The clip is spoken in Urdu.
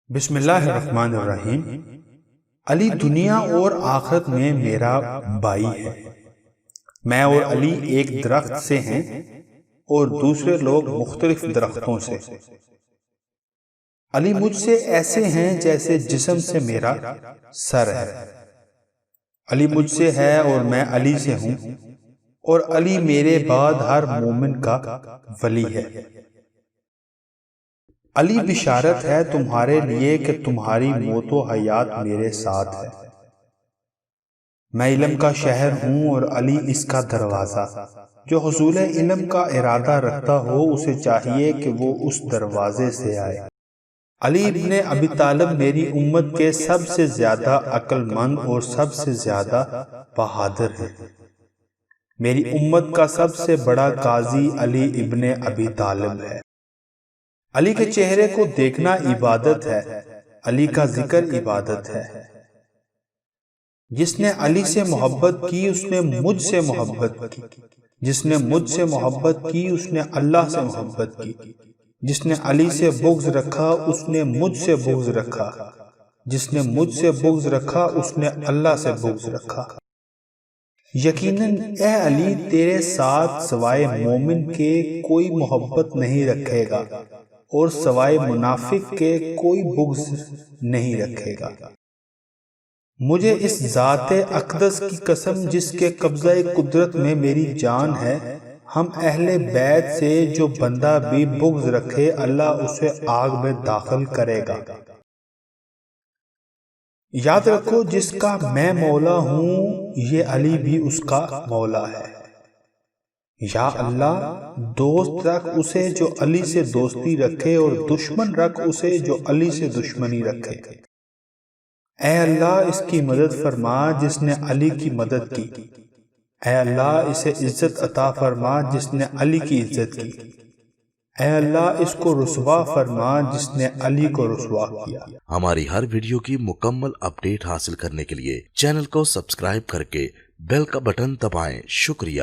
بسم اللہ الرحمن الرحیم۔ علی دنیا اور آخرت میں میرا بھائی ہے۔ میں اور علی ایک درخت سے ہیں اور دوسرے لوگ مختلف درختوں سے۔ علی مجھ سے ایسے ہیں جیسے جسم سے میرا سر ہے۔ علی مجھ سے ہے اور میں علی سے ہوں، اور علی میرے بعد ہر مومن کا ولی ہے۔ علی بشارت ہے تمہارے لیے کہ تمہاری موت و حیات میرے ساتھ ہے۔ میں علم کا شہر ہوں اور علی اس کا دروازہ۔ جو حصول علم کا ارادہ رکھتا ہو اسے چاہیے کہ وہ اس دروازے سے آئے۔ علی ابن ابی طالب میری امت کے سب سے زیادہ عقل مند اور سب سے زیادہ بہادر ہیں۔ میری امت کا سب سے بڑا قاضی علی ابن ابی طالب ہے۔ علی کے چہرے کو دیکھنا عبادت ہے، علی کا ذکر عبادت ہے۔ جس نے علی سے محبت کی اس نے مجھ سے محبت کی، جس نے مجھ سے محبت کی اس نے اللہ سے محبت کی، جس نے علی سے بغض رکھا اس نے مجھ سے بغض رکھا، جس نے مجھ سے بغض رکھا اس نے اللہ سے بغض رکھا۔ یقیناً اے علی تیرے ساتھ سوائے مومن کے کوئی محبت نہیں رکھے گا اور سوائے منافق کے کوئی بغض نہیں رکھے گا۔ مجھے اس ذات اقدس کی قسم جس کے قبضہ قدرت میں میری جان ہے، ہم اہل بیت سے جو بندہ بھی بغض رکھے اللہ اسے آگ میں داخل کرے گا۔ یاد رکھو جس کا میں مولا ہوں یہ علی بھی اس کا مولا ہے۔ یا اللہ دوست رکھ اسے جو علی سے دوستی رکھے اور دشمن رکھ اسے جو علی سے دشمنی رکھے۔ اے اللہ اس کی مدد فرما جس نے علی کی مدد کی۔ اے اللہ اسے عزت عطا فرما جس نے علی کی عزت کی۔ اے اللہ اس کو رسوا فرما جس نے علی کو رسوا کیا۔ ہماری ہر ویڈیو کی مکمل اپڈیٹ حاصل کرنے کے لیے چینل کو سبسکرائب کر کے بیل کا بٹن دبائیں۔ شکریہ۔